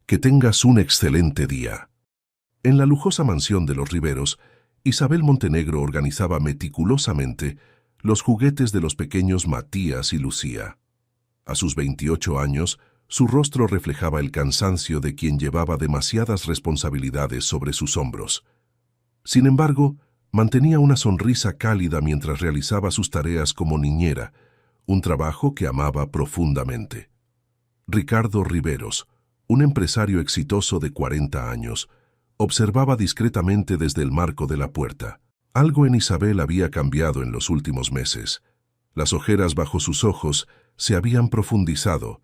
Que tengas un excelente día. En la lujosa mansión de los Riveros, Isabel Montenegro organizaba meticulosamente los juguetes de los pequeños Matías y Lucía. A sus 28 años, su rostro reflejaba el cansancio de quien llevaba demasiadas responsabilidades sobre sus hombros. Sin embargo, mantenía una sonrisa cálida mientras realizaba sus tareas como niñera, un trabajo que amaba profundamente. Ricardo Riveros, un empresario exitoso de 40 años, observaba discretamente desde el marco de la puerta. Algo en Isabel había cambiado en los últimos meses. Las ojeras bajo sus ojos se habían profundizado,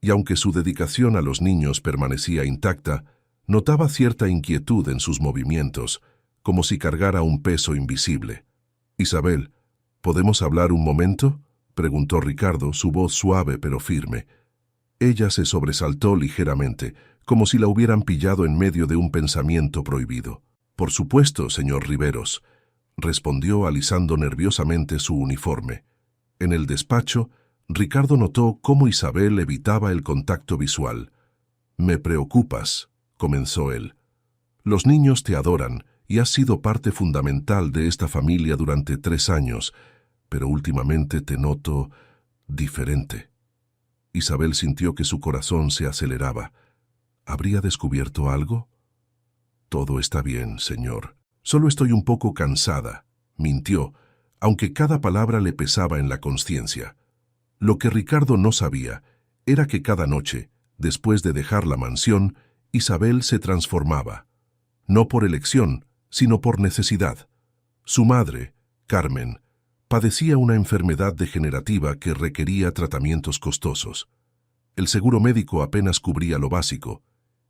y aunque su dedicación a los niños permanecía intacta, notaba cierta inquietud en sus movimientos, como si cargara un peso invisible. «Isabel, ¿podemos hablar un momento?», preguntó Ricardo, su voz suave pero firme. Ella se sobresaltó ligeramente, como si la hubieran pillado en medio de un pensamiento prohibido. «Por supuesto, señor Riveros», respondió alisando nerviosamente su uniforme. En el despacho, Ricardo notó cómo Isabel evitaba el contacto visual. «Me preocupas», comenzó él. «Los niños te adoran y has sido parte fundamental de esta familia durante 3 años, pero últimamente te noto diferente». Isabel sintió que su corazón se aceleraba. ¿Habría descubierto algo? «Todo está bien, señor. Solo estoy un poco cansada», mintió, aunque cada palabra le pesaba en la conciencia. Lo que Ricardo no sabía era que cada noche, después de dejar la mansión, Isabel se transformaba. No por elección, sino por necesidad. Su madre, Carmen, padecía una enfermedad degenerativa que requería tratamientos costosos. El seguro médico apenas cubría lo básico,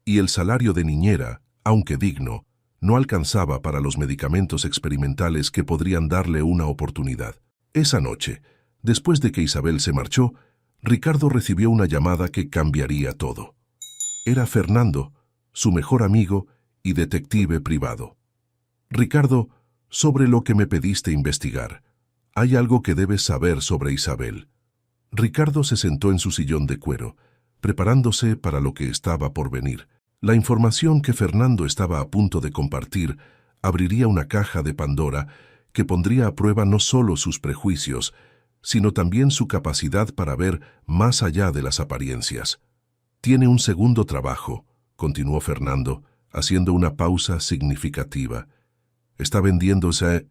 y el salario de niñera, aunque digno, no alcanzaba para los medicamentos experimentales que podrían darle una oportunidad. Esa noche, después de que Isabel se marchó, Ricardo recibió una llamada que cambiaría todo. Era Fernando, su mejor amigo y detective privado. «Ricardo, sobre lo que me pediste investigar, hay algo que debes saber sobre Isabel». Ricardo se sentó en su sillón de cuero, preparándose para lo que estaba por venir. La información que Fernando estaba a punto de compartir abriría una caja de Pandora que pondría a prueba no solo sus prejuicios, sino también su capacidad para ver más allá de las apariencias. «Tiene un segundo trabajo», continuó Fernando, haciendo una pausa significativa. «Está vendiendo ese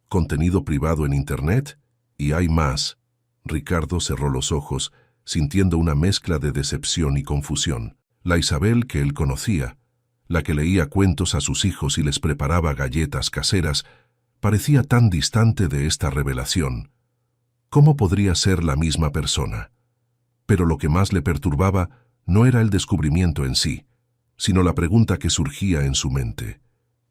contenido privado en Internet y hay más». Ricardo cerró los ojos, sintiendo una mezcla de decepción y confusión. La Isabel que él conocía, la que leía cuentos a sus hijos y les preparaba galletas caseras, parecía tan distante de esta revelación. ¿Cómo podría ser la misma persona? Pero lo que más le perturbaba no era el descubrimiento en sí, sino la pregunta que surgía en su mente.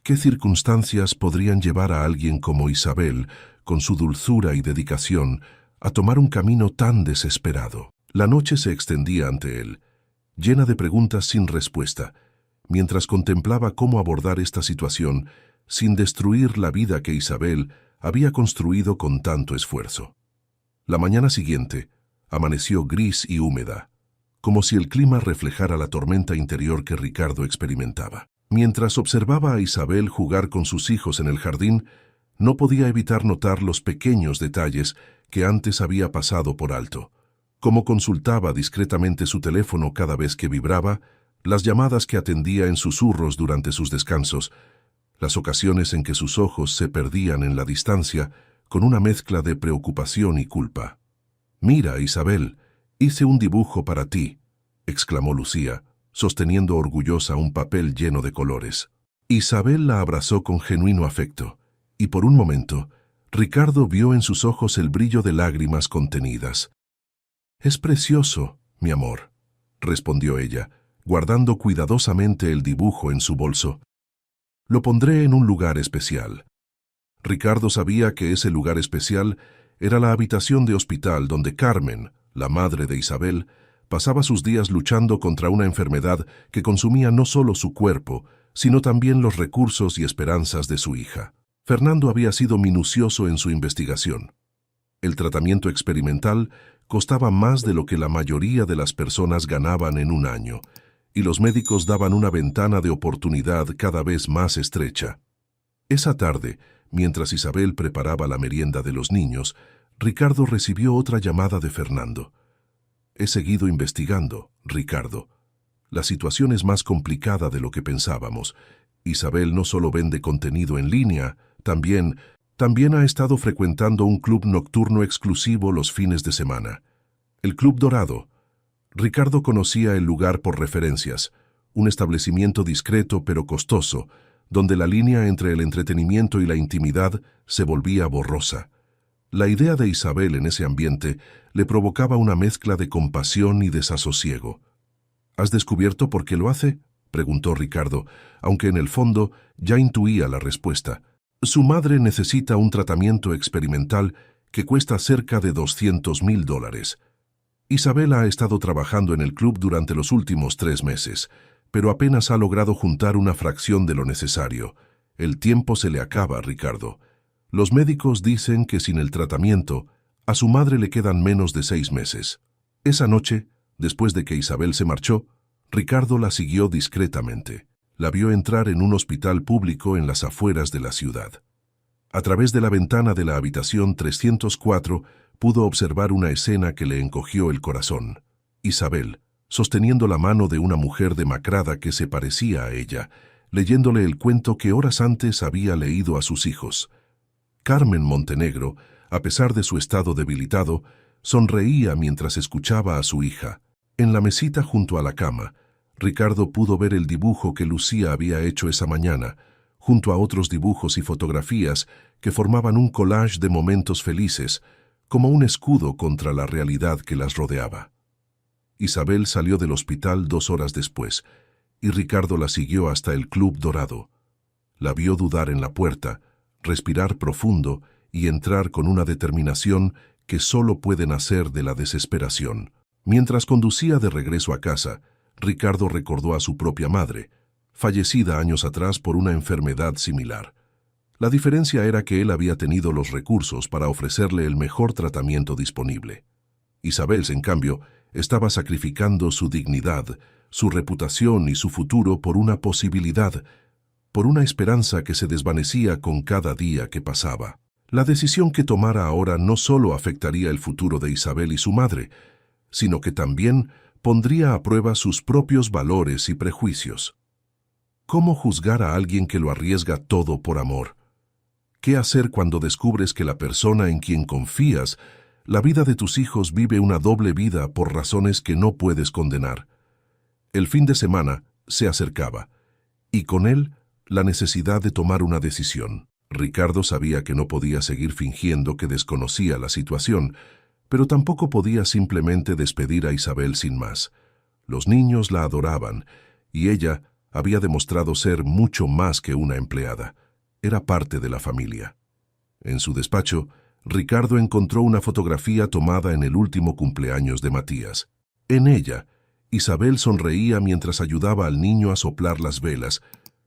¿Qué circunstancias podrían llevar a alguien como Isabel, con su dulzura y dedicación, a tomar un camino tan desesperado? La noche se extendía ante él, llena de preguntas sin respuesta, mientras contemplaba cómo abordar esta situación sin destruir la vida que Isabel había construido con tanto esfuerzo. La mañana siguiente amaneció gris y húmeda, como si el clima reflejara la tormenta interior que Ricardo experimentaba. Mientras observaba a Isabel jugar con sus hijos en el jardín, no podía evitar notar los pequeños detalles que antes había pasado por alto. Cómo consultaba discretamente su teléfono cada vez que vibraba, las llamadas que atendía en susurros durante sus descansos, las ocasiones en que sus ojos se perdían en la distancia con una mezcla de preocupación y culpa. «Mira, Isabel, hice un dibujo para ti», exclamó Lucía, sosteniendo orgullosa un papel lleno de colores. Isabel la abrazó con genuino afecto, y por un momento, Ricardo vio en sus ojos el brillo de lágrimas contenidas. «Es precioso, mi amor», respondió ella, guardando cuidadosamente el dibujo en su bolso. «Lo pondré en un lugar especial». Ricardo sabía que ese lugar especial era la habitación de hospital donde Carmen, la madre de Isabel, pasaba sus días luchando contra una enfermedad que consumía no solo su cuerpo, sino también los recursos y esperanzas de su hija. Fernando había sido minucioso en su investigación. El tratamiento experimental costaba más de lo que la mayoría de las personas ganaban en un año, y los médicos daban una ventana de oportunidad cada vez más estrecha. Esa tarde, mientras Isabel preparaba la merienda de los niños, Ricardo recibió otra llamada de Fernando. «He seguido investigando, Ricardo. La situación es más complicada de lo que pensábamos. Isabel no solo vende contenido en línea, también ha estado frecuentando un club nocturno exclusivo los fines de semana. El Club Dorado». Ricardo conocía el lugar por referencias, un establecimiento discreto pero costoso, donde la línea entre el entretenimiento y la intimidad se volvía borrosa. La idea de Isabel en ese ambiente le provocaba una mezcla de compasión y desasosiego. «¿Has descubierto por qué lo hace?», preguntó Ricardo, aunque en el fondo ya intuía la respuesta. «Su madre necesita un tratamiento experimental que cuesta cerca de $200,000. Isabel ha estado trabajando en el club durante los últimos 3 meses, pero apenas ha logrado juntar una fracción de lo necesario. El tiempo se le acaba, Ricardo. Los médicos dicen que sin el tratamiento, a su madre le quedan menos de 6 meses. Esa noche, después de que Isabel se marchó, Ricardo la siguió discretamente. La vio entrar en un hospital público en las afueras de la ciudad. A través de la ventana de la habitación 304, pudo observar una escena que le encogió el corazón. Isabel, sosteniendo la mano de una mujer demacrada que se parecía a ella, leyéndole el cuento que horas antes había leído a sus hijos. Carmen Montenegro, a pesar de su estado debilitado, sonreía mientras escuchaba a su hija. En la mesita junto a la cama, Ricardo pudo ver el dibujo que Lucía había hecho esa mañana, junto a otros dibujos y fotografías que formaban un collage de momentos felices, como un escudo contra la realidad que las rodeaba. Isabel salió del hospital 2 horas después, y Ricardo la siguió hasta el Club Dorado. La vio dudar en la puerta, respirar profundo y entrar con una determinación que solo puede nacer de la desesperación. Mientras conducía de regreso a casa, Ricardo recordó a su propia madre, fallecida años atrás por una enfermedad similar. La diferencia era que él había tenido los recursos para ofrecerle el mejor tratamiento disponible. Isabel, en cambio, estaba sacrificando su dignidad, su reputación y su futuro por una posibilidad, por una esperanza que se desvanecía con cada día que pasaba. La decisión que tomara ahora no solo afectaría el futuro de Isabel y su madre, sino que también pondría a prueba sus propios valores y prejuicios. ¿Cómo juzgar a alguien que lo arriesga todo por amor? ¿Qué hacer cuando descubres que la persona en quien confías, la vida de tus hijos, vive una doble vida por razones que no puedes condenar? El fin de semana se acercaba, y con él la necesidad de tomar una decisión. Ricardo sabía que no podía seguir fingiendo que desconocía la situación, pero tampoco podía simplemente despedir a Isabel sin más. Los niños la adoraban, y ella había demostrado ser mucho más que una empleada. Era parte de la familia. En su despacho, Ricardo encontró una fotografía tomada en el último cumpleaños de Matías. En ella, Isabel sonreía mientras ayudaba al niño a soplar las velas,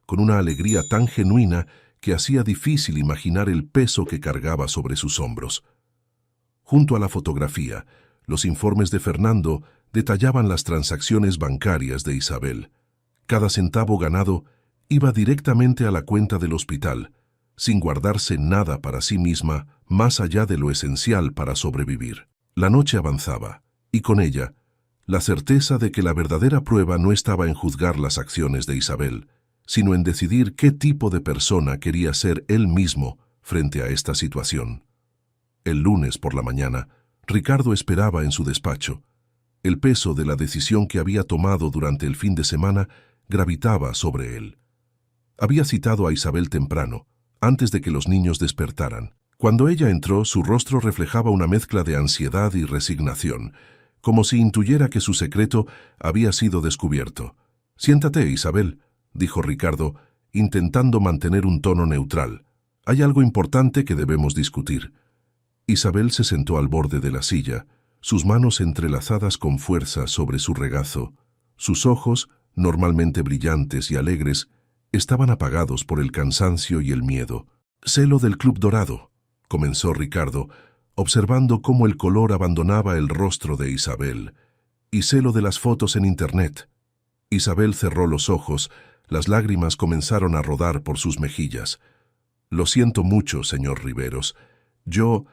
con una alegría tan genuina que hacía difícil imaginar el peso que cargaba sobre sus hombros. Junto a la fotografía, los informes de Fernando detallaban las transacciones bancarias de Isabel. Cada centavo ganado iba directamente a la cuenta del hospital, sin guardarse nada para sí misma más allá de lo esencial para sobrevivir. La noche avanzaba, y con ella, la certeza de que la verdadera prueba no estaba en juzgar las acciones de Isabel, sino en decidir qué tipo de persona quería ser él mismo frente a esta situación. El lunes por la mañana, Ricardo esperaba en su despacho. El peso de la decisión que había tomado durante el fin de semana gravitaba sobre él. Había citado a Isabel temprano, antes de que los niños despertaran. Cuando ella entró, su rostro reflejaba una mezcla de ansiedad y resignación, como si intuyera que su secreto había sido descubierto. «Siéntate, Isabel», dijo Ricardo, intentando mantener un tono neutral. «Hay algo importante que debemos discutir». Isabel se sentó al borde de la silla, sus manos entrelazadas con fuerza sobre su regazo. Sus ojos, normalmente brillantes y alegres, estaban apagados por el cansancio y el miedo. «Sé lo del Club Dorado», comenzó Ricardo, observando cómo el color abandonaba el rostro de Isabel. «Y sé lo de las fotos en Internet». Isabel cerró los ojos, las lágrimas comenzaron a rodar por sus mejillas. Lo siento mucho, señor Riveros. Yo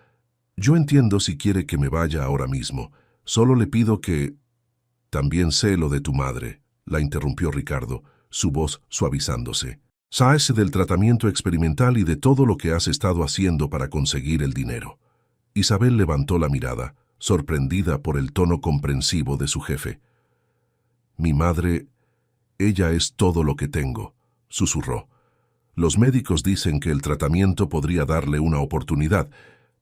entiendo si quiere que me vaya ahora mismo. Solo le pido que... También sé lo de tu madre, la interrumpió Ricardo, su voz suavizándose. Sabes del tratamiento experimental y de todo lo que has estado haciendo para conseguir el dinero. Isabel levantó la mirada, sorprendida por el tono comprensivo de su jefe. Mi madre, ella es todo lo que tengo, susurró. Los médicos dicen que el tratamiento podría darle una oportunidad,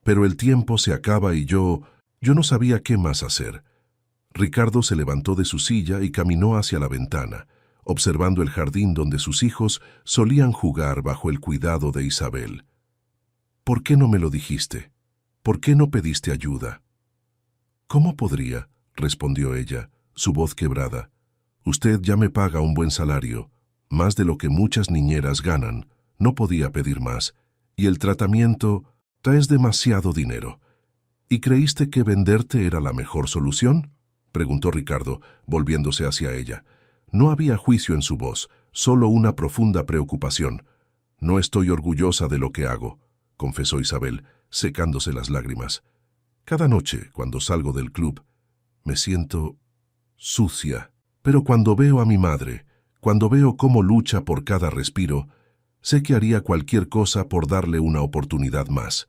pero el tiempo se acaba y yo no sabía qué más hacer. Ricardo se levantó de su silla y caminó hacia la ventana, observando el jardín donde sus hijos solían jugar bajo el cuidado de Isabel. ¿Por qué no me lo dijiste? ¿Por qué no pediste ayuda? ¿Cómo podría?, respondió ella, su voz quebrada. Usted ya me paga un buen salario, más de lo que muchas niñeras ganan, no podía pedir más, y el tratamiento es demasiado dinero. ¿Y creíste que venderte era la mejor solución?, preguntó Ricardo, volviéndose hacia ella. No había juicio en su voz, solo una profunda preocupación. No estoy orgullosa de lo que hago, confesó Isabel, secándose las lágrimas. Cada noche, cuando salgo del club, me siento sucia. Pero cuando veo a mi madre, cuando veo cómo lucha por cada respiro, sé que haría cualquier cosa por darle una oportunidad más.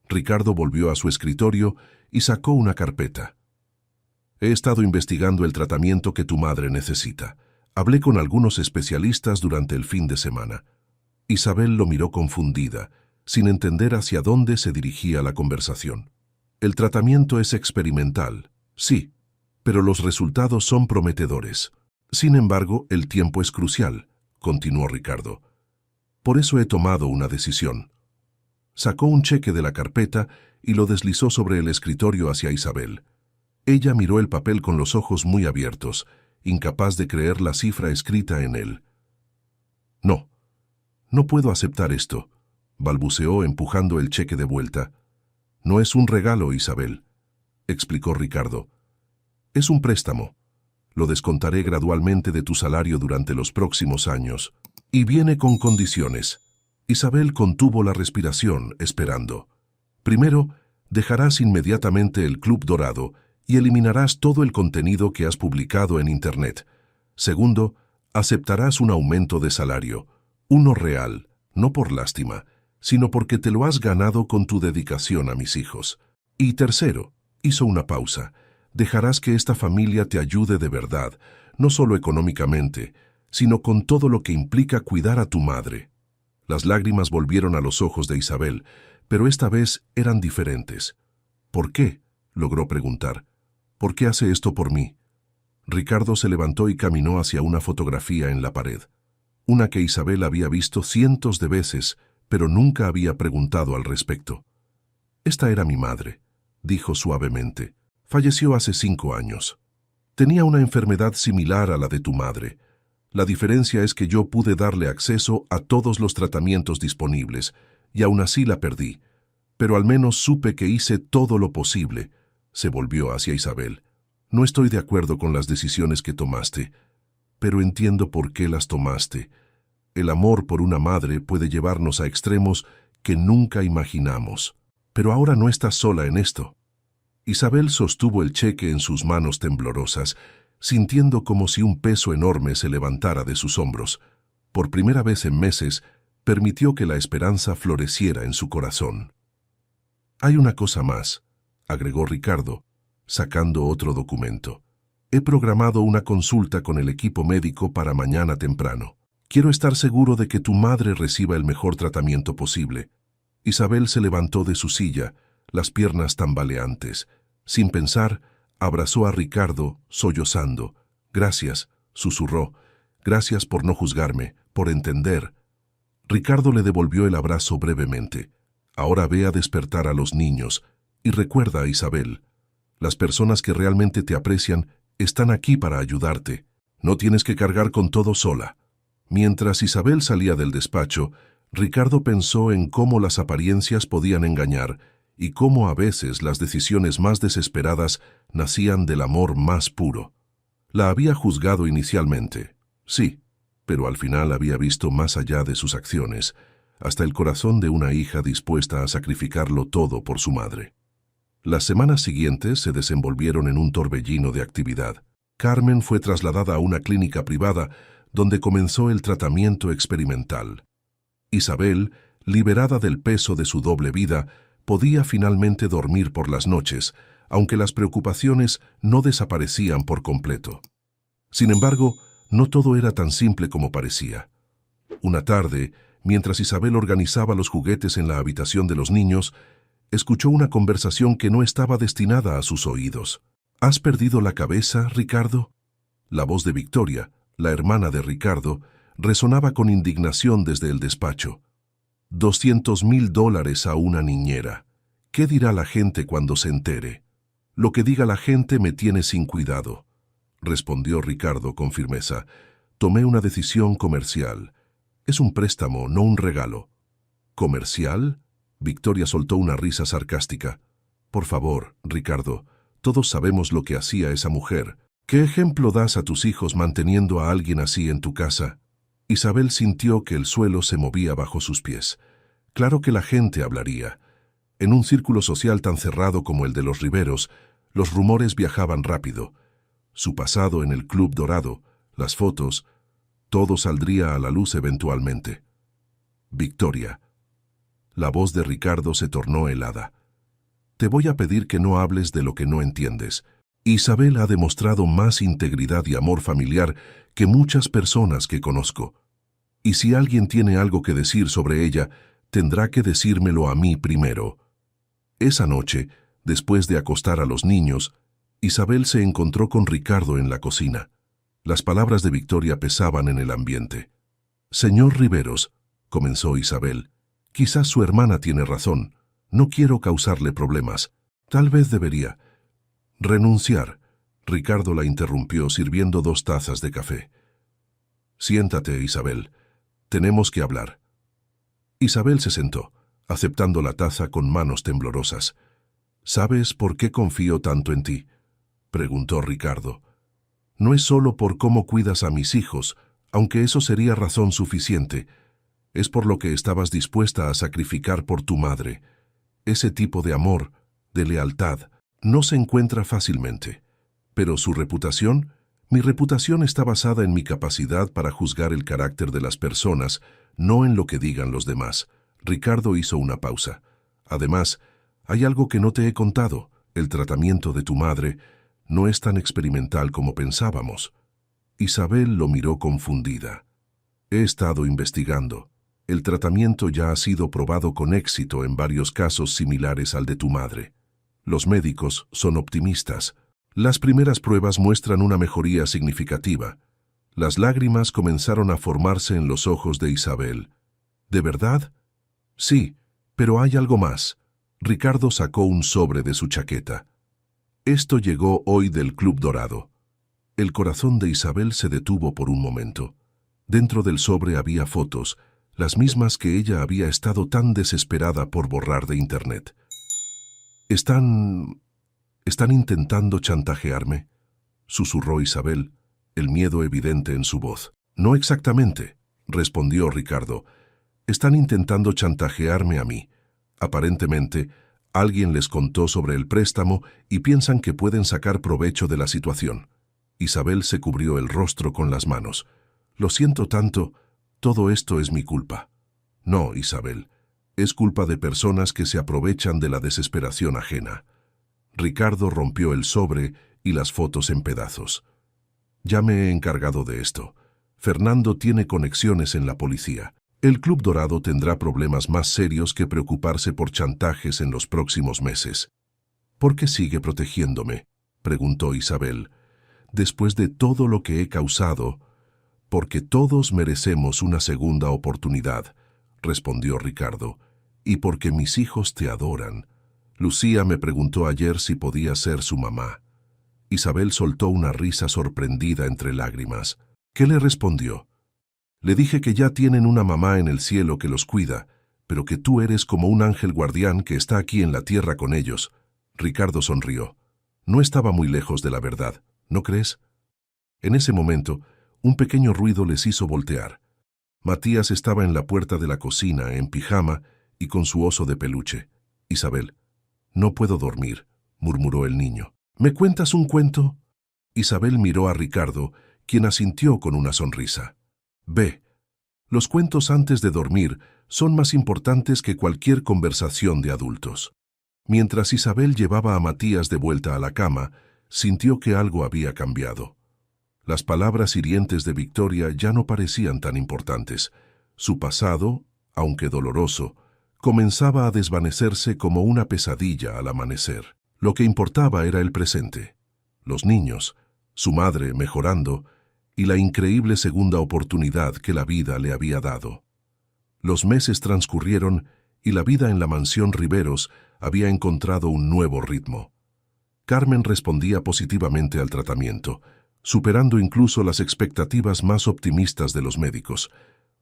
Ricardo volvió a su escritorio y sacó una carpeta. He estado investigando el tratamiento que tu madre necesita. Hablé con algunos especialistas durante el fin de semana. Isabel lo miró confundida, sin entender hacia dónde se dirigía la conversación. El tratamiento es experimental, sí, pero los resultados son prometedores. Sin embargo, el tiempo es crucial, continuó Ricardo. Por eso he tomado una decisión. Sacó un cheque de la carpeta y lo deslizó sobre el escritorio hacia Isabel. Ella miró el papel con los ojos muy abiertos, incapaz de creer la cifra escrita en él. No puedo aceptar esto, balbuceó empujando el cheque de vuelta. No es un regalo, Isabel, explicó Ricardo. Es un préstamo. Lo descontaré gradualmente de tu salario durante los próximos años. Y viene con condiciones. Isabel contuvo la respiración, esperando. Primero, dejarás inmediatamente el Club Dorado y eliminarás todo el contenido que has publicado en Internet. Segundo, aceptarás un aumento de salario, uno real, no por lástima, sino porque te lo has ganado con tu dedicación a mis hijos. Y tercero, hizo una pausa, dejarás que esta familia te ayude de verdad, no solo económicamente, sino con todo lo que implica cuidar a tu madre. Las lágrimas volvieron a los ojos de Isabel, pero esta vez eran diferentes. ¿Por qué?, logró preguntar. ¿Por qué hace esto por mí? Ricardo se levantó y caminó hacia una fotografía en la pared. Una que Isabel había visto cientos de veces, pero nunca había preguntado al respecto. Esta era mi madre, dijo suavemente. Falleció hace 5 años. Tenía una enfermedad similar a la de tu madre. La diferencia es que yo pude darle acceso a todos los tratamientos disponibles, y aún así la perdí. Pero al menos supe que hice todo lo posible. Se volvió hacia Isabel. No estoy de acuerdo con las decisiones que tomaste, pero entiendo por qué las tomaste. El amor por una madre puede llevarnos a extremos que nunca imaginamos. Pero ahora no estás sola en esto. Isabel sostuvo el cheque en sus manos temblorosas, sintiendo como si un peso enorme se levantara de sus hombros. Por primera vez en meses, permitió que la esperanza floreciera en su corazón. Hay una cosa más, agregó Ricardo, sacando otro documento. He programado una consulta con el equipo médico para mañana temprano. Quiero estar seguro de que tu madre reciba el mejor tratamiento posible. Isabel se levantó de su silla, las piernas tambaleantes. Sin pensar, abrazó a Ricardo, sollozando. Gracias, susurró. Gracias por no juzgarme, por entender. Ricardo le devolvió el abrazo brevemente. Ahora ve a despertar a los niños. Y recuerda, Isabel, las personas que realmente te aprecian están aquí para ayudarte. No tienes que cargar con todo sola. Mientras Isabel salía del despacho, Ricardo pensó en cómo las apariencias podían engañar y cómo a veces las decisiones más desesperadas nacían del amor más puro. La había juzgado inicialmente, sí, pero al final había visto más allá de sus acciones, hasta el corazón de una hija dispuesta a sacrificarlo todo por su madre. Las semanas siguientes se desenvolvieron en un torbellino de actividad. Carmen fue trasladada a una clínica privada donde comenzó el tratamiento experimental. Isabel, liberada del peso de su doble vida, podía finalmente dormir por las noches, aunque las preocupaciones no desaparecían por completo. Sin embargo, no todo era tan simple como parecía. Una tarde, mientras Isabel organizaba los juguetes en la habitación de los niños, escuchó una conversación que no estaba destinada a sus oídos. ¿Has perdido la cabeza, Ricardo? La voz de Victoria, la hermana de Ricardo, resonaba con indignación desde el despacho. $200,000 a una niñera. ¿Qué dirá la gente cuando se entere? Lo que diga la gente me tiene sin cuidado, respondió Ricardo con firmeza. Tomé una decisión comercial. Es un préstamo, no un regalo. ¿Comercial? Victoria soltó una risa sarcástica. Por favor, Ricardo, todos sabemos lo que hacía esa mujer. ¿Qué ejemplo das a tus hijos manteniendo a alguien así en tu casa? Isabel sintió que el suelo se movía bajo sus pies. Claro que la gente hablaría. En un círculo social tan cerrado como el de los Riveros, los rumores viajaban rápido. Su pasado en el Club Dorado, las fotos, todo saldría a la luz eventualmente. Victoria. La voz de Ricardo se tornó helada. Te voy a pedir que no hables de lo que no entiendes. Isabel ha demostrado más integridad y amor familiar que muchas personas que conozco. Y si alguien tiene algo que decir sobre ella, tendrá que decírmelo a mí primero. Esa noche, después de acostar a los niños, Isabel se encontró con Ricardo en la cocina. Las palabras de Victoria pesaban en el ambiente. Señor Riveros, comenzó Isabel, quizás su hermana tiene razón. No quiero causarle problemas. Tal vez debería renunciar. Ricardo la interrumpió sirviendo 2 tazas de café. Siéntate, Isabel. Tenemos que hablar. Isabel se sentó, aceptando la taza con manos temblorosas. ¿Sabes por qué confío tanto en ti?, preguntó Ricardo. No es solo por cómo cuidas a mis hijos, aunque eso sería razón suficiente. Es por lo que estabas dispuesta a sacrificar por tu madre. Ese tipo de amor, de lealtad, no se encuentra fácilmente. Pero su reputación, mi reputación está basada en mi capacidad para juzgar el carácter de las personas, no en lo que digan los demás. Ricardo hizo una pausa. Además, hay algo que no te he contado. El tratamiento de tu madre no es tan experimental como pensábamos. Isabel lo miró confundida. He estado investigando. El tratamiento ya ha sido probado con éxito en varios casos similares al de tu madre. Los médicos son optimistas. Las primeras pruebas muestran una mejoría significativa. Las lágrimas comenzaron a formarse en los ojos de Isabel. ¿De verdad? Sí, pero hay algo más. Ricardo sacó un sobre de su chaqueta. Esto llegó hoy del Club Dorado. El corazón de Isabel se detuvo por un momento. Dentro del sobre había fotos, las mismas que ella había estado tan desesperada por borrar de Internet. ¿Están intentando chantajearme?, susurró Isabel, el miedo evidente en su voz. No exactamente, respondió Ricardo. Están intentando chantajearme a mí. Aparentemente, alguien les contó sobre el préstamo y piensan que pueden sacar provecho de la situación. Isabel se cubrió el rostro con las manos. Lo siento tanto, todo esto es mi culpa. No, Isabel, es culpa de personas que se aprovechan de la desesperación ajena. Ricardo rompió el sobre y las fotos en pedazos. Ya me he encargado de esto. Fernando tiene conexiones en la policía. El Club Dorado tendrá problemas más serios que preocuparse por chantajes en los próximos meses. ¿Por qué sigue protegiéndome?, preguntó Isabel. Después de todo lo que he causado, porque todos merecemos una segunda oportunidad, respondió Ricardo, y porque mis hijos te adoran. Lucía me preguntó ayer si podía ser su mamá. Isabel soltó una risa sorprendida entre lágrimas. ¿Qué le respondió? Le dije que ya tienen una mamá en el cielo que los cuida, pero que tú eres como un ángel guardián que está aquí en la tierra con ellos. Ricardo sonrió. No estaba muy lejos de la verdad, ¿no crees? En ese momento, un pequeño ruido les hizo voltear. Matías estaba en la puerta de la cocina, en pijama y con su oso de peluche. Isabel, no puedo dormir, murmuró el niño. ¿Me cuentas un cuento? Isabel miró a Ricardo, quien asintió con una sonrisa. Ve, los cuentos antes de dormir son más importantes que cualquier conversación de adultos. Mientras Isabel llevaba a Matías de vuelta a la cama, sintió que algo había cambiado. Las palabras hirientes de Victoria ya no parecían tan importantes. Su pasado, aunque doloroso, comenzaba a desvanecerse como una pesadilla al amanecer. Lo que importaba era el presente, los niños, su madre mejorando y la increíble segunda oportunidad que la vida le había dado. Los meses transcurrieron y la vida en la mansión Riveros había encontrado un nuevo ritmo. Carmen respondía positivamente al tratamiento, superando incluso las expectativas más optimistas de los médicos.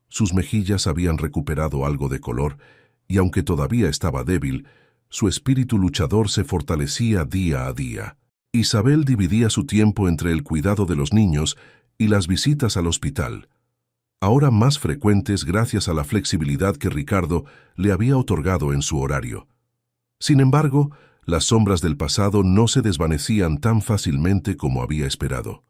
Sus mejillas habían recuperado algo de color y aunque todavía estaba débil, su espíritu luchador se fortalecía día a día. Isabel dividía su tiempo entre el cuidado de los niños y las visitas al hospital, ahora más frecuentes gracias a la flexibilidad que Ricardo le había otorgado en su horario. Sin embargo, las sombras del pasado no se desvanecían tan fácilmente como había esperado.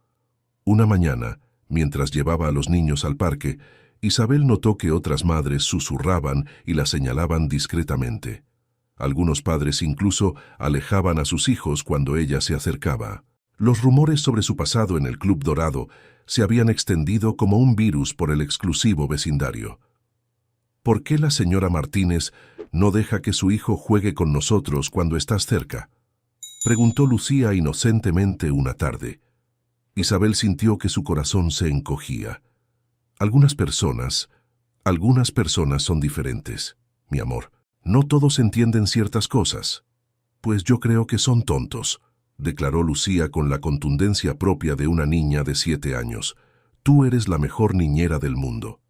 Una mañana, mientras llevaba a los niños al parque, Isabel notó que otras madres susurraban y la señalaban discretamente. Algunos padres incluso alejaban a sus hijos cuando ella se acercaba. Los rumores sobre su pasado en el Club Dorado se habían extendido como un virus por el exclusivo vecindario. ¿Por qué la señora Martínez no deja que su hijo juegue con nosotros cuando estás cerca?, preguntó Lucía inocentemente una tarde. Isabel sintió que su corazón se encogía. Algunas personas son diferentes, mi amor. No todos entienden ciertas cosas. Pues yo creo que son tontos, declaró Lucía con la contundencia propia de una niña de 7 años. Tú eres la mejor niñera del mundo.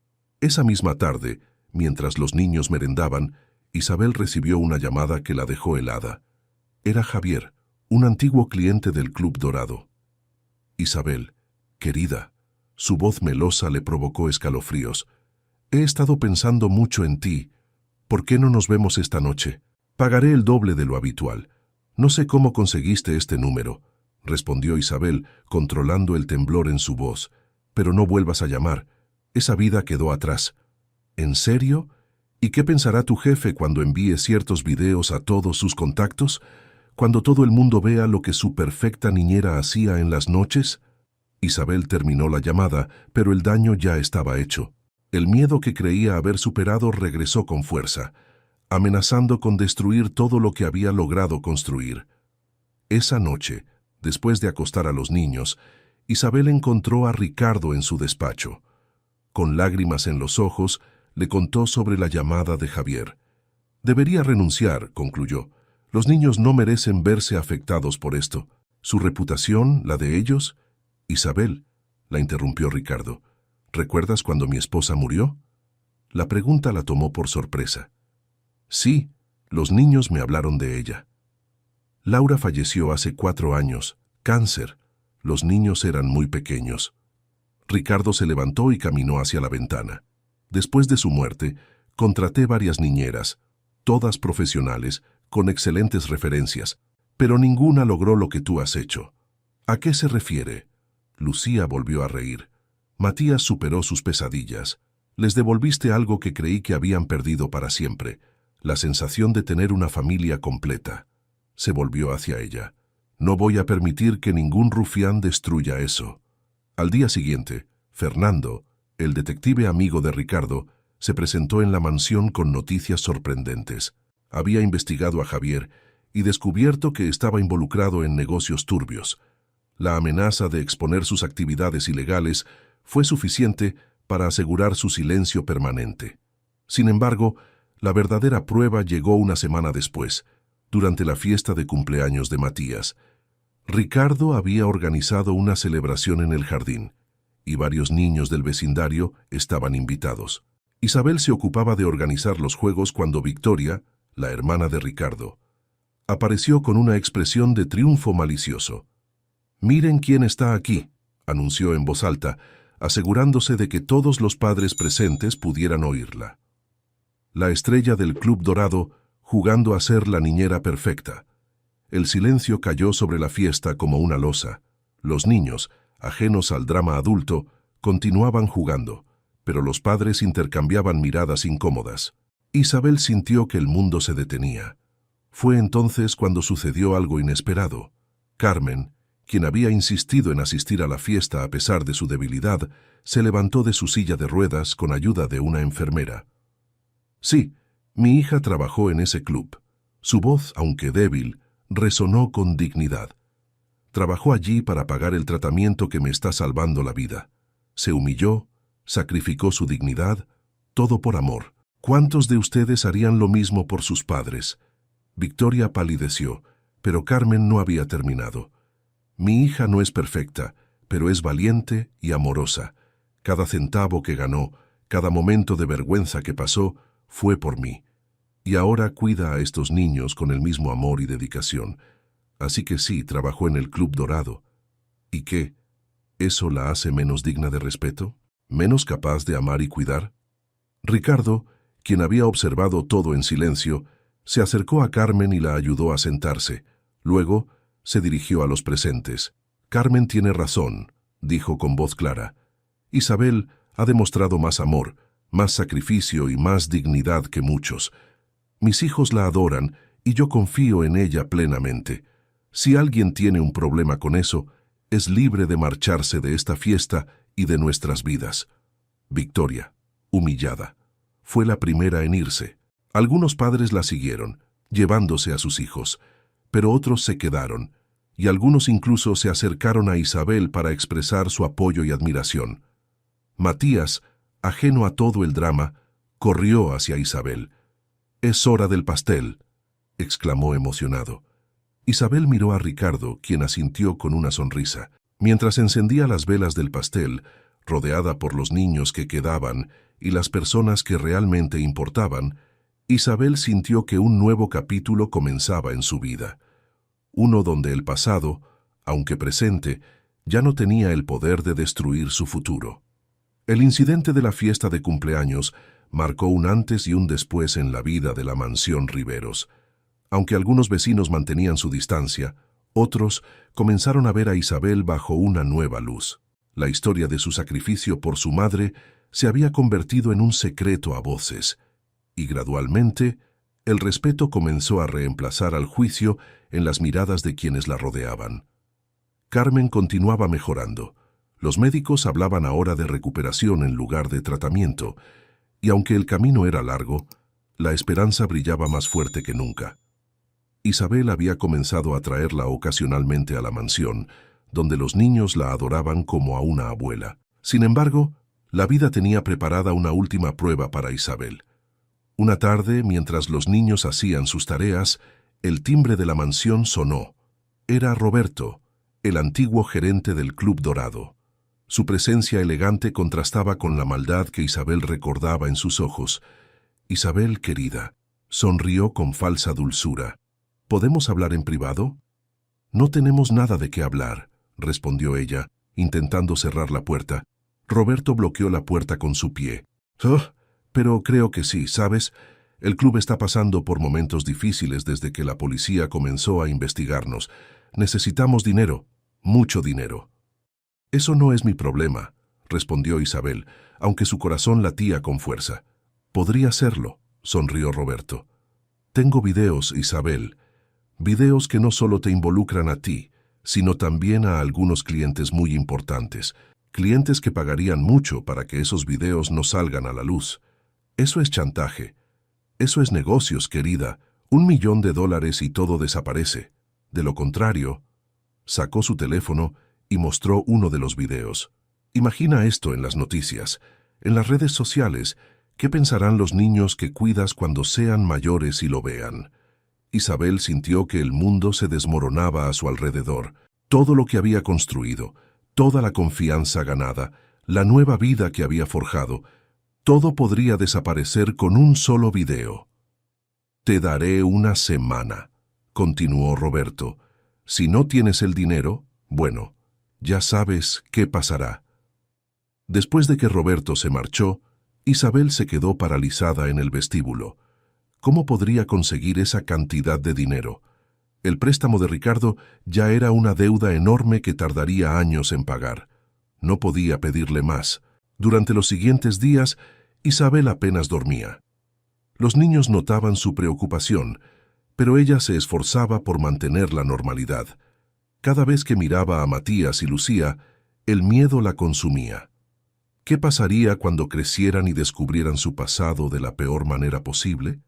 Esa misma tarde, mientras los niños merendaban, Isabel recibió una llamada que la dejó helada. Era Javier, un antiguo cliente del Club Dorado. Isabel, querida, su voz melosa le provocó escalofríos. He estado pensando mucho en ti. ¿Por qué no nos vemos esta noche? Pagaré el doble de lo habitual. No sé cómo conseguiste este número, respondió Isabel, controlando el temblor en su voz. Pero no vuelvas a llamar. Esa vida quedó atrás. ¿En serio? ¿Y qué pensará tu jefe cuando envíe ciertos videos a todos sus contactos? ¿Cuando todo el mundo vea lo que su perfecta niñera hacía en las noches? Isabel terminó la llamada, pero el daño ya estaba hecho. El miedo que creía haber superado regresó con fuerza, amenazando con destruir todo lo que había logrado construir. Esa noche, después de acostar a los niños, Isabel encontró a Ricardo en su despacho. Con lágrimas en los ojos, le contó sobre la llamada de Javier. Debería renunciar, concluyó. Los niños no merecen verse afectados por esto. ¿Su reputación, la de ellos? Isabel, la interrumpió Ricardo. ¿Recuerdas cuando mi esposa murió? La pregunta la tomó por sorpresa. Sí, los niños me hablaron de ella. Laura falleció hace 4 años, cáncer. Los niños eran muy pequeños. Ricardo se levantó y caminó hacia la ventana. Después de su muerte, contraté varias niñeras, todas profesionales, con excelentes referencias, pero ninguna logró lo que tú has hecho. ¿A qué se refiere? Lucía volvió a reír. Matías superó sus pesadillas. Les devolviste algo que creí que habían perdido para siempre, la sensación de tener una familia completa. Se volvió hacia ella. No voy a permitir que ningún rufián destruya eso. Al día siguiente, Fernando, el detective amigo de Ricardo, se presentó en la mansión con noticias sorprendentes. Había investigado a Javier y descubierto que estaba involucrado en negocios turbios. La amenaza de exponer sus actividades ilegales fue suficiente para asegurar su silencio permanente. Sin embargo, la verdadera prueba llegó una semana después, durante la fiesta de cumpleaños de Matías. Ricardo había organizado una celebración en el jardín, y varios niños del vecindario estaban invitados. Isabel se ocupaba de organizar los juegos cuando Victoria, la hermana de Ricardo, apareció con una expresión de triunfo malicioso. «Miren quién está aquí», anunció en voz alta, asegurándose de que todos los padres presentes pudieran oírla. La estrella del Club Dorado, jugando a ser la niñera perfecta. El silencio cayó sobre la fiesta como una losa. Los niños, ajenos al drama adulto, continuaban jugando, pero los padres intercambiaban miradas incómodas. Isabel sintió que el mundo se detenía. Fue entonces cuando sucedió algo inesperado. Carmen, quien había insistido en asistir a la fiesta a pesar de su debilidad, se levantó de su silla de ruedas con ayuda de una enfermera. Sí, mi hija trabajó en ese club. Su voz, aunque débil, resonó con dignidad. Trabajó allí para pagar el tratamiento que me está salvando la vida. Se humilló, sacrificó su dignidad, todo por amor. ¿Cuántos de ustedes harían lo mismo por sus padres? Victoria palideció, pero Carmen no había terminado. Mi hija no es perfecta, pero es valiente y amorosa. Cada centavo que ganó, cada momento de vergüenza que pasó, fue por mí. Y ahora cuida a estos niños con el mismo amor y dedicación. Así que sí, trabajó en el Club Dorado. ¿Y qué? ¿Eso la hace menos digna de respeto? ¿Menos capaz de amar y cuidar? Ricardo, quien había observado todo en silencio, se acercó a Carmen y la ayudó a sentarse. Luego, se dirigió a los presentes. Carmen tiene razón, dijo con voz clara. Isabel ha demostrado más amor, más sacrificio y más dignidad que muchos. Mis hijos la adoran y yo confío en ella plenamente. Si alguien tiene un problema con eso, es libre de marcharse de esta fiesta y de nuestras vidas. Victoria, humillada, fue la primera en irse. Algunos padres la siguieron, llevándose a sus hijos, pero otros se quedaron, y algunos incluso se acercaron a Isabel para expresar su apoyo y admiración. Matías, ajeno a todo el drama, corrió hacia Isabel. «Es hora del pastel», exclamó emocionado. Isabel miró a Ricardo, quien asintió con una sonrisa. Mientras encendía las velas del pastel, rodeada por los niños que quedaban y las personas que realmente importaban, Isabel sintió que un nuevo capítulo comenzaba en su vida. Uno donde el pasado, aunque presente, ya no tenía el poder de destruir su futuro. El incidente de la fiesta de cumpleaños marcó un antes y un después en la vida de la mansión Riveros. Aunque algunos vecinos mantenían su distancia, otros comenzaron a ver a Isabel bajo una nueva luz. La historia de su sacrificio por su madre se había convertido en un secreto a voces, y gradualmente el respeto comenzó a reemplazar al juicio en las miradas de quienes la rodeaban. Carmen continuaba mejorando. Los médicos hablaban ahora de recuperación en lugar de tratamiento, y aunque el camino era largo, la esperanza brillaba más fuerte que nunca. Isabel había comenzado a traerla ocasionalmente a la mansión, donde los niños la adoraban como a una abuela. Sin embargo, la vida tenía preparada una última prueba para Isabel. Una tarde, mientras los niños hacían sus tareas, el timbre de la mansión sonó. Era Roberto, el antiguo gerente del Club Dorado. Su presencia elegante contrastaba con la maldad que Isabel recordaba en sus ojos. «Isabel, querida», sonrió con falsa dulzura. «¿Podemos hablar en privado?» «No tenemos nada de qué hablar», respondió ella, intentando cerrar la puerta. Roberto bloqueó la puerta con su pie. «Oh, pero creo que sí, ¿sabes? El club está pasando por momentos difíciles desde que la policía comenzó a investigarnos. Necesitamos dinero, mucho dinero». «Eso no es mi problema», respondió Isabel, aunque su corazón latía con fuerza. «Podría serlo», sonrió Roberto. «Tengo videos, Isabel. Videos que no solo te involucran a ti, sino también a algunos clientes muy importantes. Clientes que pagarían mucho para que esos videos no salgan a la luz. Eso es chantaje. Eso es negocios, querida. $1.000.000 y todo desaparece. De lo contrario». Sacó su teléfono y mostró uno de los videos. «Imagina esto en las noticias, en las redes sociales. ¿Qué pensarán los niños que cuidas cuando sean mayores y lo vean?» Isabel sintió que el mundo se desmoronaba a su alrededor. Todo lo que había construido, toda la confianza ganada, la nueva vida que había forjado, todo podría desaparecer con un solo video. «Te daré una semana», continuó Roberto. «Si no tienes el dinero, bueno, Ya sabes qué pasará. Después de que Roberto se marchó, Isabel se quedó paralizada en el vestíbulo. ¿Cómo podría conseguir esa cantidad de dinero? El préstamo de Ricardo ya era una deuda enorme que tardaría años en pagar. No podía pedirle más. Durante los siguientes días, Isabel apenas dormía. Los niños notaban su preocupación, pero ella se esforzaba por mantener la normalidad. Cada vez que miraba a Matías y Lucía, el miedo la consumía. ¿Qué pasaría cuando crecieran y descubrieran su pasado de la peor manera posible?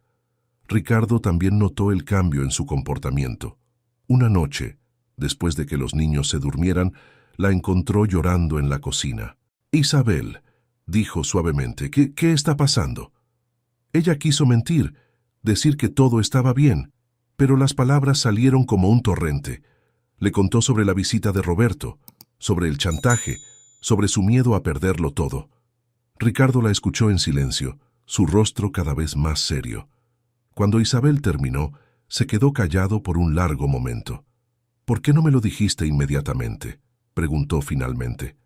Ricardo también notó el cambio en su comportamiento. Una noche, después de que los niños se durmieran, la encontró llorando en la cocina. «Isabel», dijo suavemente, ¿qué está pasando? Ella quiso mentir, decir que todo estaba bien, pero las palabras salieron como un torrente. Le contó sobre la visita de Roberto, sobre el chantaje, sobre su miedo a perderlo todo. Ricardo la escuchó en silencio, su rostro cada vez más serio. Cuando Isabel terminó, se quedó callado por un largo momento. «¿Por qué no me lo dijiste inmediatamente?», preguntó finalmente.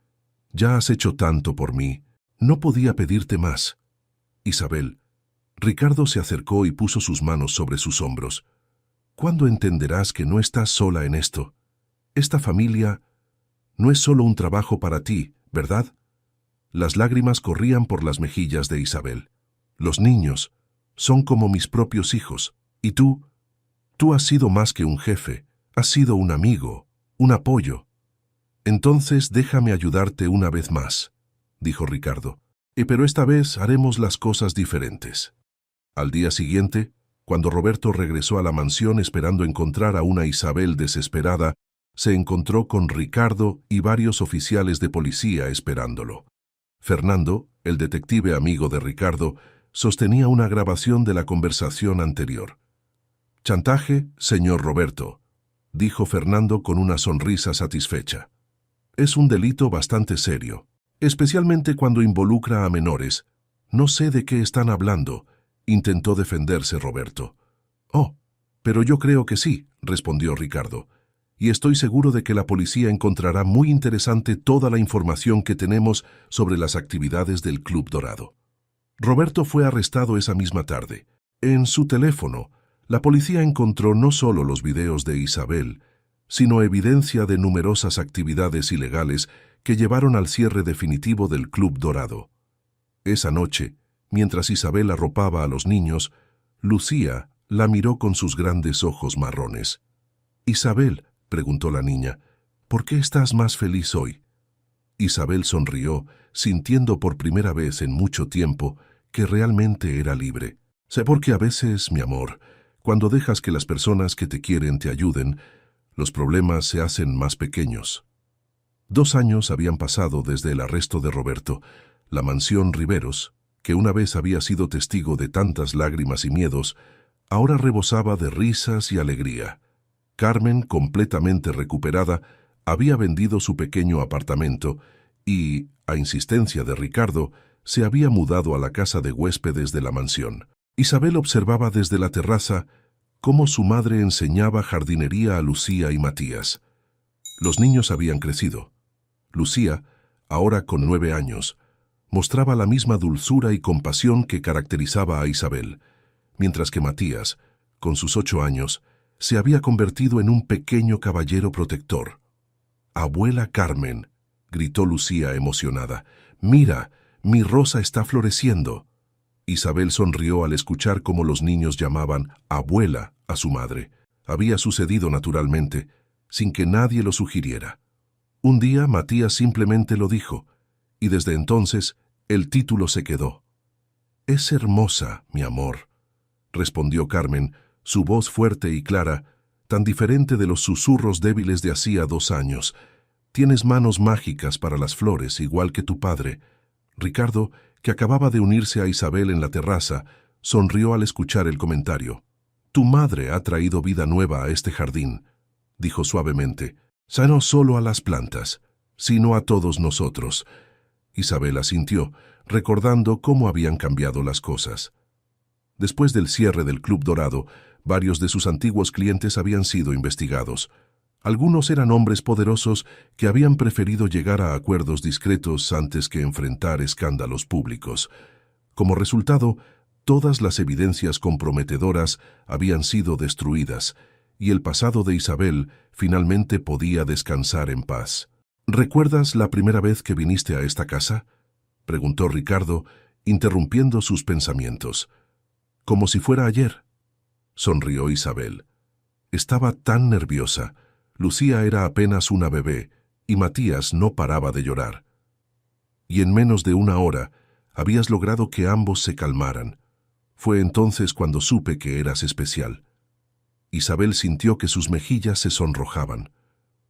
«Ya has hecho tanto por mí. No podía pedirte más». «Isabel». Ricardo se acercó y puso sus manos sobre sus hombros. «¿Cuándo entenderás que no estás sola en esto? Esta familia no es solo un trabajo para ti, ¿verdad?». Las lágrimas corrían por las mejillas de Isabel. «Los niños son como mis propios hijos. Y tú has sido más que un jefe, has sido un amigo, un apoyo». «Entonces déjame ayudarte una vez más», dijo Ricardo. «Pero esta vez haremos las cosas diferentes». Al día siguiente, cuando Roberto regresó a la mansión esperando encontrar a una Isabel desesperada, se encontró con Ricardo y varios oficiales de policía esperándolo. Fernando, el detective amigo de Ricardo, sostenía una grabación de la conversación anterior. «Chantaje, señor Roberto», dijo Fernando con una sonrisa satisfecha. «Es un delito bastante serio, especialmente cuando involucra a menores. No sé de qué están hablando», intentó defenderse Roberto. «Oh, pero yo creo que sí», respondió Ricardo. «Y estoy seguro de que la policía encontrará muy interesante toda la información que tenemos sobre las actividades del Club Dorado». Roberto fue arrestado esa misma tarde. En su teléfono, la policía encontró no solo los videos de Isabel, sino evidencia de numerosas actividades ilegales que llevaron al cierre definitivo del Club Dorado. Esa noche, mientras Isabel arropaba a los niños, Lucía la miró con sus grandes ojos marrones. «Isabel», preguntó la niña, «¿por qué estás más feliz hoy?». Isabel sonrió, sintiendo por primera vez en mucho tiempo que realmente era libre. «Sé porque a veces, mi amor, cuando dejas que las personas que te quieren te ayuden, los problemas se hacen más pequeños». 2 años habían pasado desde el arresto de Roberto. La mansión Riveros, que una vez había sido testigo de tantas lágrimas y miedos, ahora rebosaba de risas y alegría. Carmen, completamente recuperada, había vendido su pequeño apartamento y, a insistencia de Ricardo, se había mudado a la casa de huéspedes de la mansión. Isabel observaba desde la terraza cómo su madre enseñaba jardinería a Lucía y Matías. Los niños habían crecido. Lucía, ahora con 9 años, mostraba la misma dulzura y compasión que caracterizaba a Isabel, mientras que Matías, con sus 8 años, se había convertido en un pequeño caballero protector. «Abuela Carmen», gritó Lucía emocionada, «mira, mi rosa está floreciendo». Isabel sonrió al escuchar cómo los niños llamaban abuela a su madre. Había sucedido naturalmente, sin que nadie lo sugiriera. Un día Matías simplemente lo dijo, y desde entonces el título se quedó. «Es hermosa, mi amor», respondió Carmen, su voz fuerte y clara, tan diferente de los susurros débiles de hacía 2 años. «Tienes manos mágicas para las flores, igual que tu padre». Ricardo, que acababa de unirse a Isabel en la terraza, sonrió al escuchar el comentario. «Tu madre ha traído vida nueva a este jardín», dijo suavemente. «No solo a las plantas, sino a todos nosotros». Isabel asintió, recordando cómo habían cambiado las cosas. Después del cierre del Club Dorado, varios de sus antiguos clientes habían sido investigados. Algunos eran hombres poderosos que habían preferido llegar a acuerdos discretos antes que enfrentar escándalos públicos. Como resultado, todas las evidencias comprometedoras habían sido destruidas, y el pasado de Isabel finalmente podía descansar en paz. ¿Recuerdas la primera vez que viniste a esta casa?, preguntó Ricardo, interrumpiendo sus pensamientos. Como si fuera ayer, sonrió Isabel. Estaba tan nerviosa. Lucía era apenas una bebé, y Matías no paraba de llorar. Y en menos de una hora, habías logrado que ambos se calmaran. Fue entonces cuando supe que eras especial. Isabel sintió que sus mejillas se sonrojaban.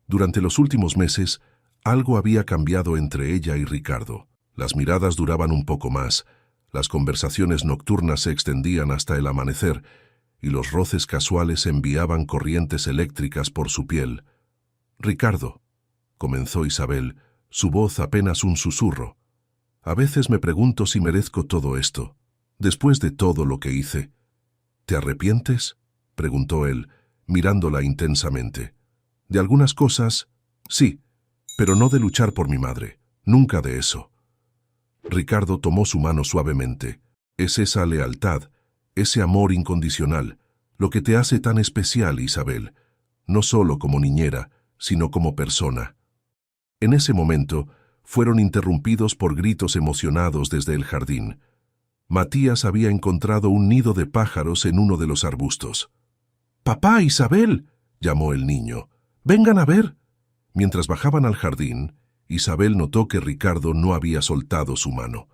Durante los últimos meses, algo había cambiado entre ella y Ricardo. Las miradas duraban un poco más, las conversaciones nocturnas se extendían hasta el amanecer, y los roces casuales enviaban corrientes eléctricas por su piel. «Ricardo», comenzó Isabel, su voz apenas un susurro, «a veces me pregunto si merezco todo esto, después de todo lo que hice». «¿Te arrepientes?», preguntó él, mirándola intensamente. «De algunas cosas, sí, pero no de luchar por mi madre, nunca de eso». Ricardo tomó su mano suavemente. «Es esa lealtad, ese amor incondicional, lo que te hace tan especial, Isabel, no solo como niñera, sino como persona». En ese momento, fueron interrumpidos por gritos emocionados desde el jardín. Matías había encontrado un nido de pájaros en uno de los arbustos. «¡Papá, Isabel!», llamó el niño. «¡Vengan a ver!». Mientras bajaban al jardín, Isabel notó que Ricardo no había soltado su mano.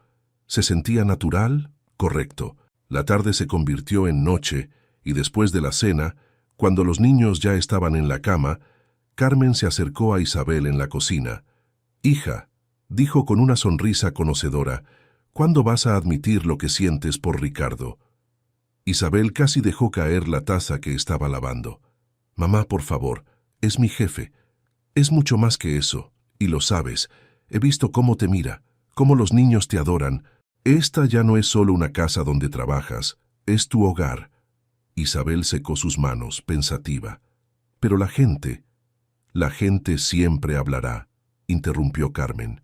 Se sentía natural, correcto. La tarde se convirtió en noche, y después de la cena, cuando los niños ya estaban en la cama, Carmen se acercó a Isabel en la cocina. «Hija», dijo con una sonrisa conocedora, «¿cuándo vas a admitir lo que sientes por Ricardo?». Isabel casi dejó caer la taza que estaba lavando. «Mamá, por favor, es mi jefe. Es mucho más que eso, y lo sabes. He visto cómo te mira, cómo los niños te adoran. Esta ya no es solo una casa donde trabajas, es tu hogar». Isabel secó sus manos, pensativa. «Pero la gente siempre hablará», interrumpió Carmen.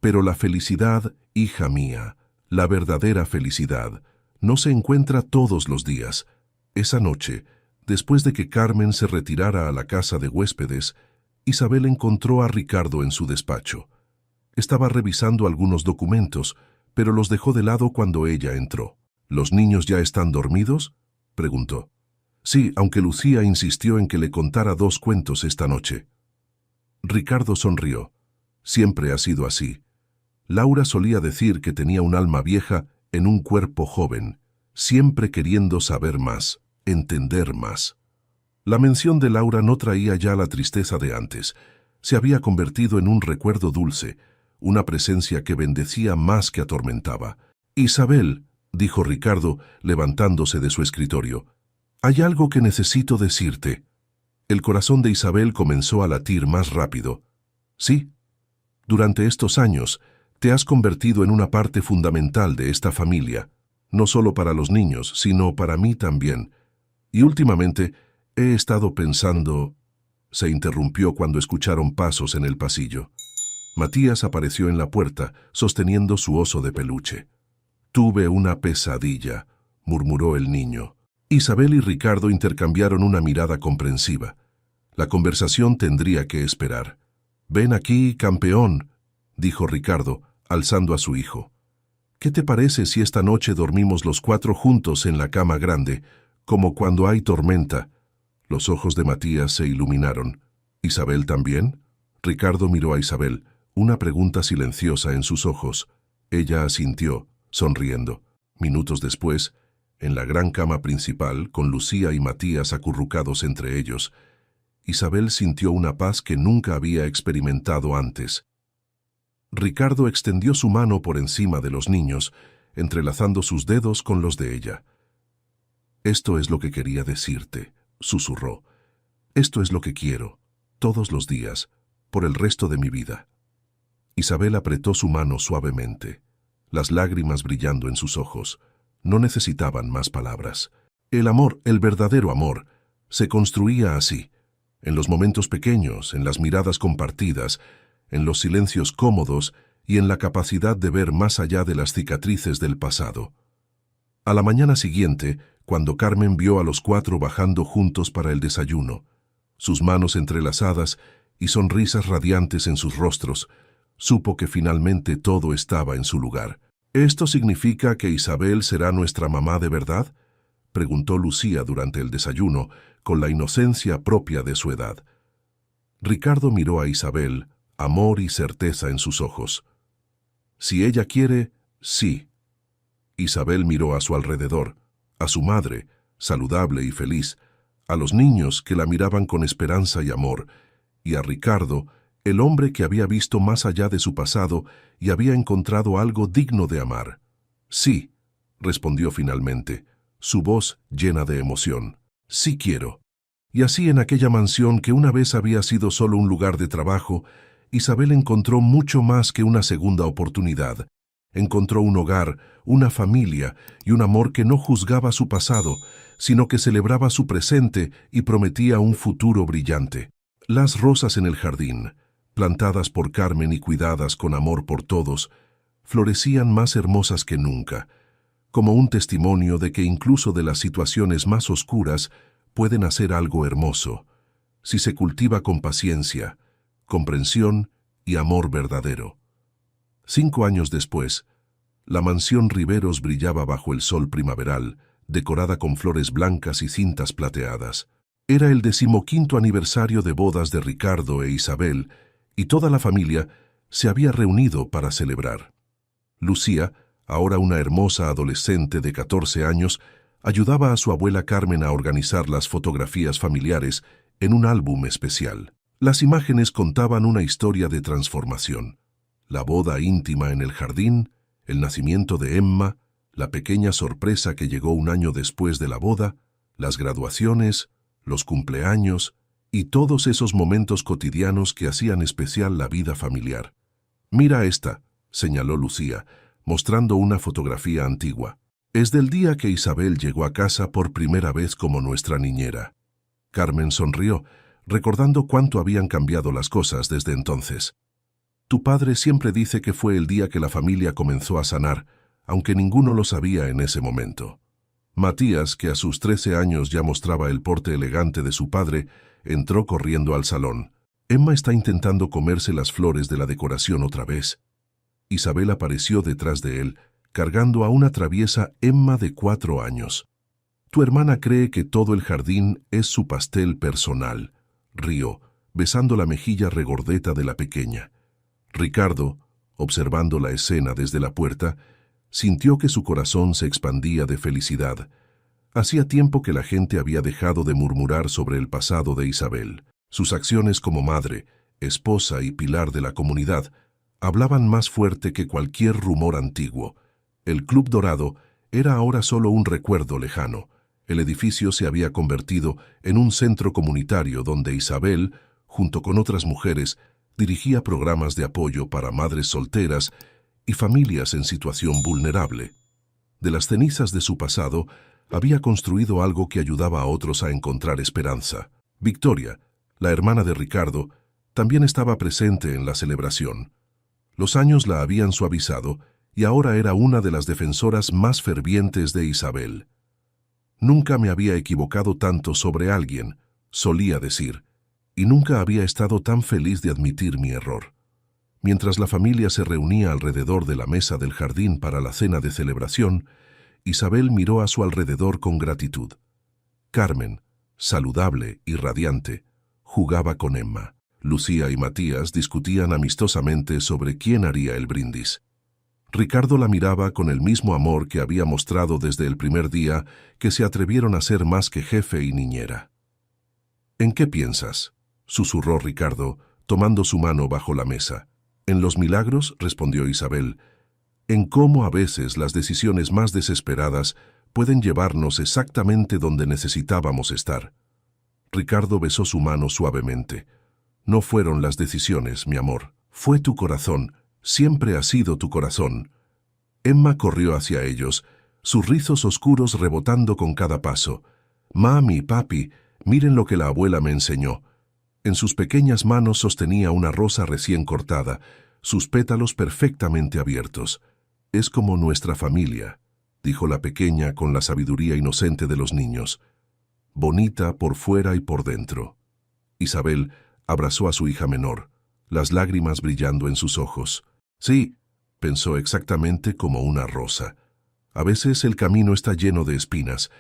«Pero la felicidad, hija mía, la verdadera felicidad, no se encuentra todos los días». Esa noche, después de que Carmen se retirara a la casa de huéspedes, Isabel encontró a Ricardo en su despacho. Estaba revisando algunos documentos, pero los dejó de lado cuando ella entró. «¿Los niños ya están dormidos?», preguntó. «Sí, aunque Lucía insistió en que le contara 2 cuentos esta noche». Ricardo sonrió. Siempre ha sido así. Laura solía decir que tenía un alma vieja en un cuerpo joven, siempre queriendo saber más, entender más. La mención de Laura no traía ya la tristeza de antes. Se había convertido en un recuerdo dulce, una presencia que bendecía más que atormentaba. «Isabel», dijo Ricardo, levantándose de su escritorio, «hay algo que necesito decirte». El corazón de Isabel comenzó a latir más rápido. «Sí, durante estos años te has convertido en una parte fundamental de esta familia, no solo para los niños, sino para mí también. Y últimamente he estado pensando...». Se interrumpió cuando escucharon pasos en el pasillo. Matías apareció en la puerta, sosteniendo su oso de peluche. «Tuve una pesadilla», murmuró el niño. Isabel y Ricardo intercambiaron una mirada comprensiva. La conversación tendría que esperar. «Ven aquí, campeón», dijo Ricardo, alzando a su hijo. «¿Qué te parece si esta noche dormimos los 4 juntos en la cama grande, como cuando hay tormenta?» Los ojos de Matías se iluminaron. «¿Isabel también?». Ricardo miró a Isabel, una pregunta silenciosa en sus ojos. Ella asintió, sonriendo. Minutos después, en la gran cama principal, con Lucía y Matías acurrucados entre ellos, Isabel sintió una paz que nunca había experimentado antes. Ricardo extendió su mano por encima de los niños, entrelazando sus dedos con los de ella. «Esto es lo que quería decirte», susurró. «Esto es lo que quiero, todos los días, por el resto de mi vida». Isabel apretó su mano suavemente, las lágrimas brillando en sus ojos. No necesitaban más palabras. El amor, el verdadero amor, se construía así, en los momentos pequeños, en las miradas compartidas, en los silencios cómodos y en la capacidad de ver más allá de las cicatrices del pasado. A la mañana siguiente, cuando Carmen vio a los cuatro bajando juntos para el desayuno, sus manos entrelazadas y sonrisas radiantes en sus rostros, supo que finalmente todo estaba en su lugar. ¿Esto significa que Isabel será nuestra mamá de verdad?, preguntó Lucía durante el desayuno, con la inocencia propia de su edad. Ricardo miró a Isabel, amor y certeza en sus ojos. Si ella quiere, sí. Isabel miró a su alrededor, a su madre, saludable y feliz, a los niños que la miraban con esperanza y amor, y a Ricardo, el hombre que había visto más allá de su pasado y había encontrado algo digno de amar. Sí, respondió finalmente, su voz llena de emoción. Sí quiero. Y así en aquella mansión que una vez había sido solo un lugar de trabajo, Isabel encontró mucho más que una segunda oportunidad. Encontró un hogar, una familia y un amor que no juzgaba su pasado, sino que celebraba su presente y prometía un futuro brillante. Las rosas en el jardín, plantadas por Carmen y cuidadas con amor por todos, florecían más hermosas que nunca, como un testimonio de que incluso de las situaciones más oscuras pueden hacer algo hermoso, si se cultiva con paciencia, comprensión y amor verdadero. 5 años después, la mansión Riveros brillaba bajo el sol primaveral, decorada con flores blancas y cintas plateadas. Era el 15º aniversario de bodas de Ricardo e Isabel, y toda la familia se había reunido para celebrar. Lucía, ahora una hermosa adolescente de 14 años, ayudaba a su abuela Carmen a organizar las fotografías familiares en un álbum especial. Las imágenes contaban una historia de transformación. La boda íntima en el jardín, el nacimiento de Emma, la pequeña sorpresa que llegó un año después de la boda, las graduaciones, los cumpleaños y todos esos momentos cotidianos que hacían especial la vida familiar. «Mira esta», señaló Lucía, mostrando una fotografía antigua. «Es del día que Isabel llegó a casa por primera vez como nuestra niñera». Carmen sonrió, recordando cuánto habían cambiado las cosas desde entonces. «Tu padre siempre dice que fue el día que la familia comenzó a sanar, aunque ninguno lo sabía en ese momento». Matías, que a sus 13 años ya mostraba el porte elegante de su padre, entró corriendo al salón. «Emma está intentando comerse las flores de la decoración otra vez». Isabel apareció detrás de él, cargando a una traviesa Emma de 4 años. «Tu hermana cree que todo el jardín es su pastel personal», rió, besando la mejilla regordeta de la pequeña. Ricardo, observando la escena desde la puerta, sintió que su corazón se expandía de felicidad. Hacía tiempo que la gente había dejado de murmurar sobre el pasado de Isabel. Sus acciones como madre, esposa y pilar de la comunidad hablaban más fuerte que cualquier rumor antiguo. El Club Dorado era ahora solo un recuerdo lejano. El edificio se había convertido en un centro comunitario donde Isabel, junto con otras mujeres, dirigía programas de apoyo para madres solteras y familias en situación vulnerable. De las cenizas de su pasado, había construido algo que ayudaba a otros a encontrar esperanza. Victoria, la hermana de Ricardo, también estaba presente en la celebración. Los años la habían suavizado y ahora era una de las defensoras más fervientes de Isabel. «Nunca me había equivocado tanto sobre alguien», solía decir, y nunca había estado tan feliz de admitir mi error. Mientras la familia se reunía alrededor de la mesa del jardín para la cena de celebración, Isabel miró a su alrededor con gratitud. Carmen, saludable y radiante, jugaba con Emma. Lucía y Matías discutían amistosamente sobre quién haría el brindis. Ricardo la miraba con el mismo amor que había mostrado desde el primer día que se atrevieron a ser más que jefe y niñera. «¿En qué piensas?», susurró Ricardo, tomando su mano bajo la mesa. «En los milagros», respondió Isabel, «en cómo a veces las decisiones más desesperadas pueden llevarnos exactamente donde necesitábamos estar». Ricardo besó su mano suavemente. «No fueron las decisiones, mi amor. Fue tu corazón. Siempre ha sido tu corazón». Emma corrió hacia ellos, sus rizos oscuros rebotando con cada paso. «Mami, papi, miren lo que la abuela me enseñó». En sus pequeñas manos sostenía una rosa recién cortada, sus pétalos perfectamente abiertos. «Es como nuestra familia», dijo la pequeña con la sabiduría inocente de los niños. «Bonita por fuera y por dentro». Isabel abrazó a su hija menor, las lágrimas brillando en sus ojos. «Sí», pensó, «exactamente como una rosa. A veces el camino está lleno de espinas,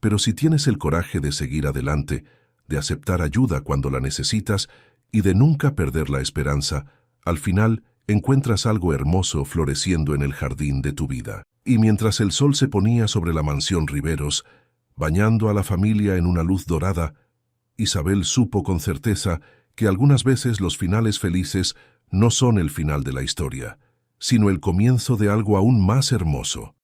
pero si tienes el coraje de seguir adelante, de aceptar ayuda cuando la necesitas y de nunca perder la esperanza, al final encuentras algo hermoso floreciendo en el jardín de tu vida». Y mientras el sol se ponía sobre la mansión Riveros, bañando a la familia en una luz dorada, Isabel supo con certeza que algunas veces los finales felices no son el final de la historia, sino el comienzo de algo aún más hermoso.